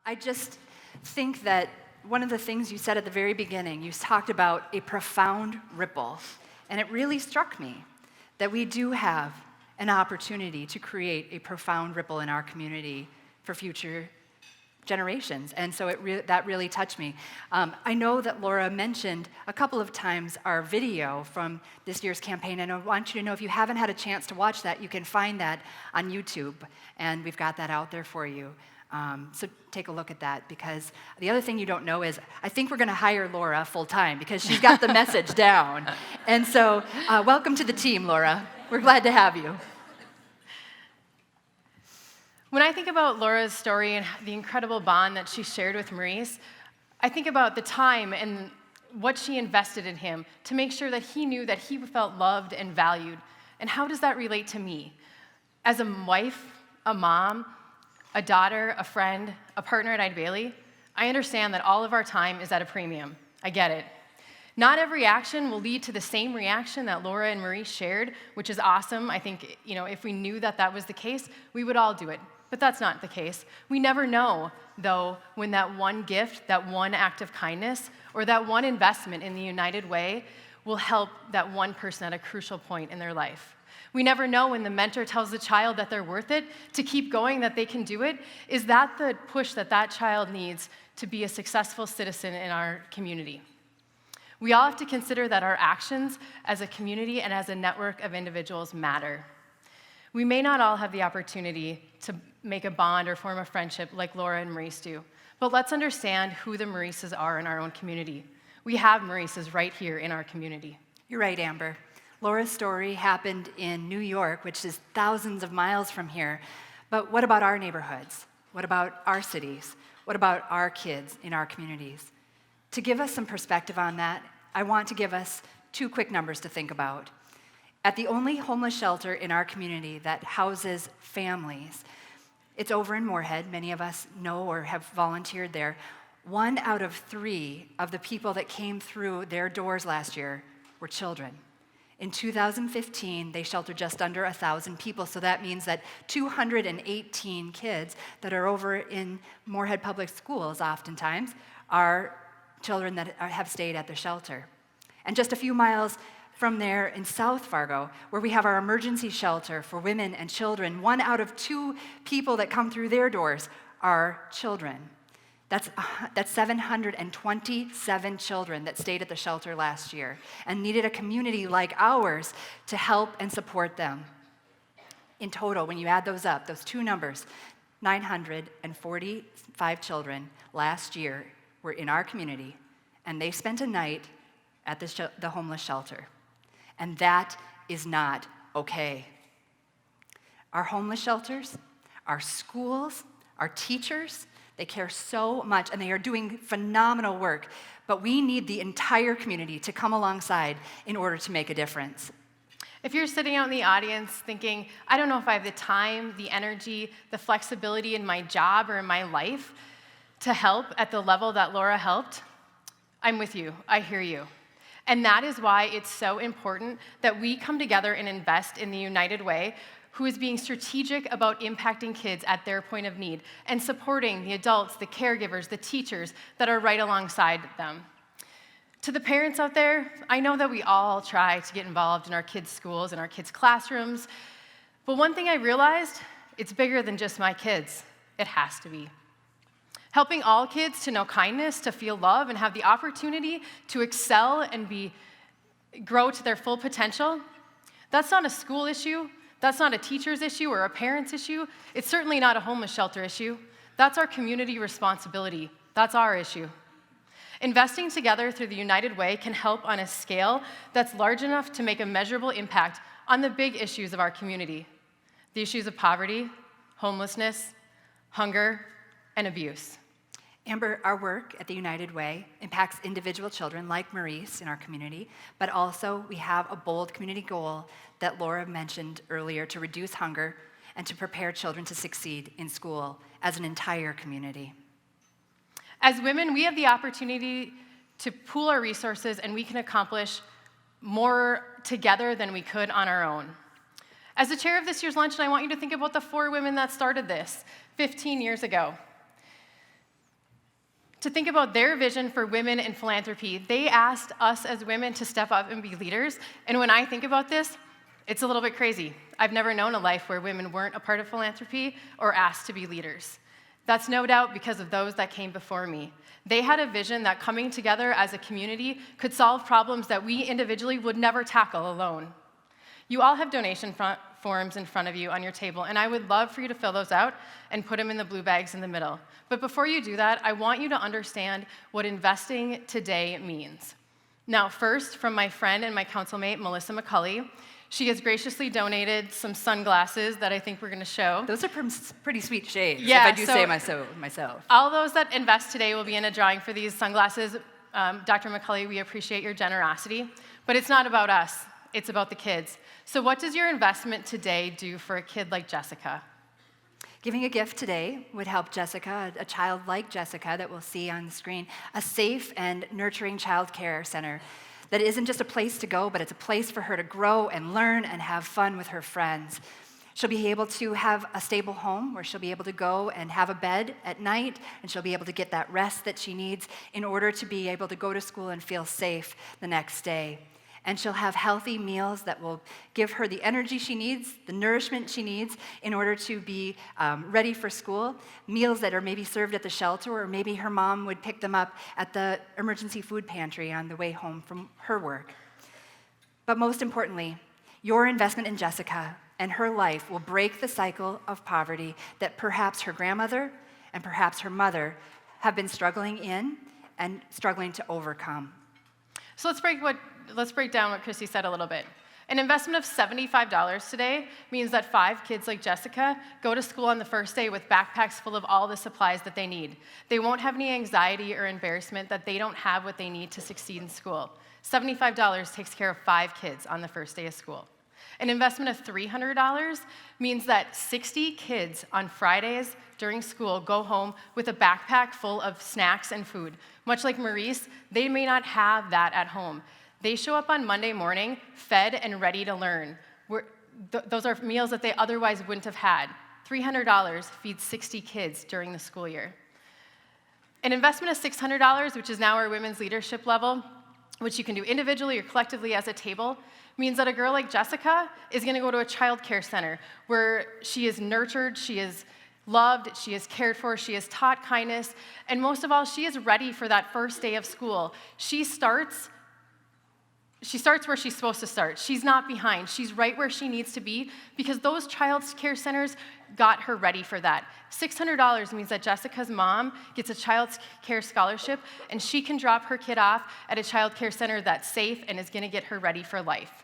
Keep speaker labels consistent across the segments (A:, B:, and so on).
A: I just think that one of the things you said at the very beginning, you talked about a profound ripple, and it really struck me that we do have an opportunity to create a profound ripple in our community for future generations, and so that really touched me. I know that Laura mentioned a couple of times our video from this year's campaign, and I want you to know if you haven't had a chance to watch that, you can find that on YouTube, and we've got that out there for you. So take a look at that, because the other thing you don't know is I think we're going to hire Laura full-time because she's got the message down. And so welcome to the team, Laura. We're glad to have you.
B: When I think about Laura's story and the incredible bond that she shared with Maurice, I think about the time and what she invested in him to make sure that he knew that he felt loved and valued. And how does that relate to me? As a wife, a mom, a daughter, a friend, a partner at Ida Bailey, I understand that all of our time is at a premium. I get it. Not every action will lead to the same reaction that Laura and Maurice shared, which is awesome. I think, if we knew that that was the case, we would all do it. But that's not the case. We never know, though, when that one gift, that one act of kindness, or that one investment in the United Way will help that one person at a crucial point in their life. We never know when the mentor tells the child that they're worth it, to keep going, that they can do it. Is that the push that that child needs to be a successful citizen in our community? We all have to consider that our actions as a community and as a network of individuals matter. We may not all have the opportunity to make a bond or form a friendship like Laura and Maurice do, but let's understand who the Maurices are in our own community. We have Maurices right here in our community.
A: You're right, Amber. Laura's story happened in New York, which is thousands of miles from here. But what about our neighborhoods? What about our cities? What about our kids in our communities? To give us some perspective on that, I want to give us two quick numbers to think about. At the only homeless shelter in our community that houses families, it's over in Moorhead. Many of us know or have volunteered there. 1 out of 3 of the people that came through their doors last year were children. In 2015, they sheltered just under 1,000 people, so that means that 218 kids that are over in Moorhead Public Schools oftentimes are children that have stayed at the shelter. And just a few miles from there in South Fargo, where we have our emergency shelter for women and children, 1 out of 2 people that come through their doors are children. That's 727 children that stayed at the shelter last year and needed a community like ours to help and support them. In total, when you add those up, those two numbers, 945 children last year were in our community, and they spent a night at the homeless shelter. And that is not okay. Our homeless shelters, our schools, our teachers, they care so much, and they are doing phenomenal work, but we need the entire community to come alongside in order to make a difference.
B: If you're sitting out in the audience thinking, I don't know if I have the time, the energy, the flexibility in my job or in my life to help at the level that Laura helped, I'm with you. I hear you. And that is why it's so important that we come together and invest in the United Way, who is being strategic about impacting kids at their point of need and supporting the adults, the caregivers, the teachers that are right alongside them. To the parents out there, I know that we all try to get involved in our kids' schools and our kids' classrooms, but one thing I realized, it's bigger than just my kids. It has to be. Helping all kids to know kindness, to feel love, and have the opportunity to excel and grow to their full potential, that's not a school issue. That's not a teacher's issue or a parent's issue. It's certainly not a homeless shelter issue. That's our community responsibility. That's our issue. Investing together through the United Way can help on a scale that's large enough to make a measurable impact on the big issues of our community: the issues of poverty, homelessness, hunger, and abuse.
A: Amber, our work at the United Way impacts individual children like Maurice in our community, but also we have a bold community goal that Laura mentioned earlier to reduce hunger and to prepare children to succeed in school as an entire community.
B: As women, we have the opportunity to pool our resources, and we can accomplish more together than we could on our own. As the chair of this year's luncheon, I want you to think about the 4 women that started this 15 years ago. to think about their vision for women in philanthropy. They asked us as women to step up and be leaders. And when I think about this, it's a little bit crazy. I've never known a life where women weren't a part of philanthropy or asked to be leaders. That's no doubt because of those that came before me. They had a vision that coming together as a community could solve problems that we individually would never tackle alone. You all have donation forms in front of you on your table, and I would love for you to fill those out and put them in the blue bags in the middle. But before you do that, I want you to understand what investing today means. Now, first, from my friend and my councilmate, Melissa McCulley, she has graciously donated some sunglasses that I think we're going to show.
A: Those are pretty sweet shades,
B: Yeah,
A: if I do say myself.
B: All those that invest today will be in a drawing for these sunglasses. Dr. McCulley, we appreciate your generosity, but it's not about us. It's about the kids. So what does your investment today do for a kid like Jessica?
A: Giving a gift today would help Jessica, a child like Jessica that we'll see on the screen, a safe and nurturing child care center that isn't just a place to go, but it's a place for her to grow and learn and have fun with her friends. She'll be able to have a stable home where she'll be able to go and have a bed at night, and she'll be able to get that rest that she needs in order to be able to go to school and feel safe the next day. And she'll have healthy meals that will give her the energy she needs, the nourishment she needs in order to be ready for school. Meals that are maybe served at the shelter, or maybe her mom would pick them up at the emergency food pantry on the way home from her work. But most importantly, your investment in Jessica and her life will break the cycle of poverty that perhaps her grandmother and perhaps her mother have been struggling in and struggling to overcome.
B: So let's break down what Kristi said a little bit. An investment of $75 today means that 5 kids like Jessica go to school on the first day with backpacks full of all the supplies that they need. They won't have any anxiety or embarrassment that they don't have what they need to succeed in school. $75 takes care of 5 kids on the first day of school. An investment of $300 means that 60 kids on Fridays during school go home with a backpack full of snacks and food. Much like Maurice, they may not have that at home. They show up on Monday morning fed and ready to learn. Those are meals that they otherwise wouldn't have had. $300 feeds 60 kids during the school year. An investment of $600, which is now our women's leadership level, which you can do individually or collectively as a table, means that a girl like Jessica is going to go to a child care center where she is nurtured, she is loved, she is cared for, she is taught kindness, and most of all, she is ready for that first day of school. She starts where she's supposed to start. She's not behind. She's right where she needs to be because those child care centers got her ready for that. $600 means that Jessica's mom gets a child care scholarship and she can drop her kid off at a child care center that's safe and is going to get her ready for life.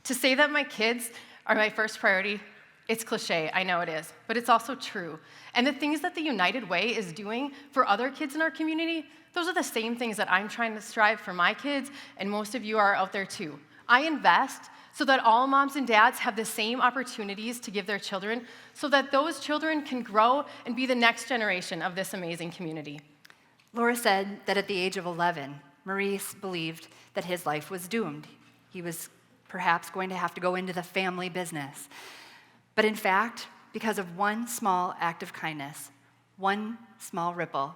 B: To say that my kids are my first priority, it's cliche, I know it is, but it's also true. And the things that the United Way is doing for other kids in our community, those are the same things that I'm trying to strive for my kids, and most of you are out there too. I invest so that all moms and dads have the same opportunities to give their children, so that those children can grow and be the next generation of this amazing community.
A: Laura said that at the age of 11, Maurice believed that his life was doomed. He was perhaps going to have to go into the family business. But in fact, because of one small act of kindness, one small ripple,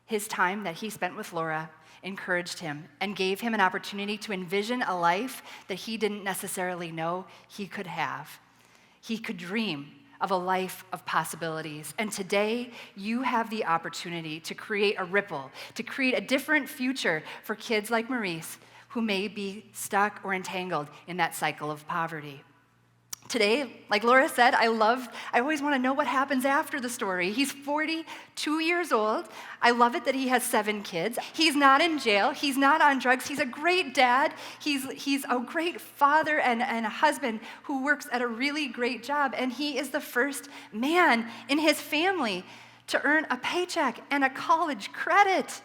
A: his time that he spent with Laura encouraged him and gave him an opportunity to envision a life that he didn't necessarily know he could have. He could dream of a life of possibilities. And today, you have the opportunity to create a ripple, to create a different future for kids like Maurice, who may be stuck or entangled in that cycle of poverty. Today, like Laura said, I always want to know what happens after the story. He's 42 years old. I love it that he has 7 kids. He's not in jail. He's not on drugs. He's a great dad. He's a great father and a husband who works at a really great job. And he is the first man in his family to earn a paycheck and a college credit.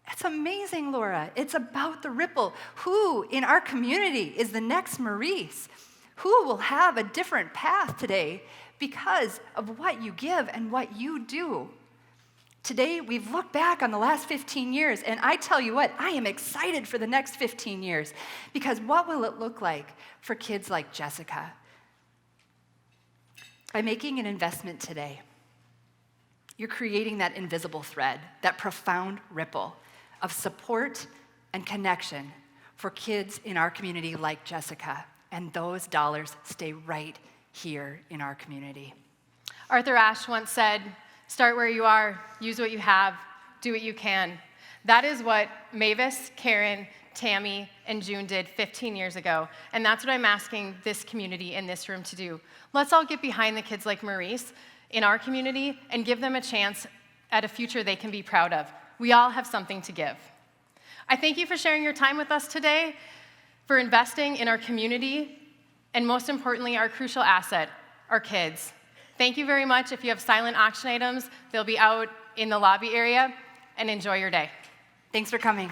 A: It's amazing, Laura. It's about the ripple. Who in our community is the next Maurice? Who will have a different path today because of what you give and what you do? Today, we've looked back on the last 15 years, and I tell you what, I am excited for the next 15 years because what will it look like for kids like Jessica? By making an investment today, You're creating that invisible thread, that profound ripple of support and connection for kids in our community like Jessica, and those dollars stay right here in our community.
B: Arthur Ashe once said, "Start where you are, use what you have, do what you can." That is what Mavis, Karen, Tammy, and June did 15 years ago, and that's what I'm asking this community in this room to do. Let's all get behind the kids like Maurice in our community and give them a chance at a future they can be proud of. We all have something to give. I thank you for sharing your time with us today, for investing in our community, and most importantly, our crucial asset, our kids. Thank you very much. If you have silent auction items, they'll be out in the lobby area, and enjoy your day.
A: Thanks for coming.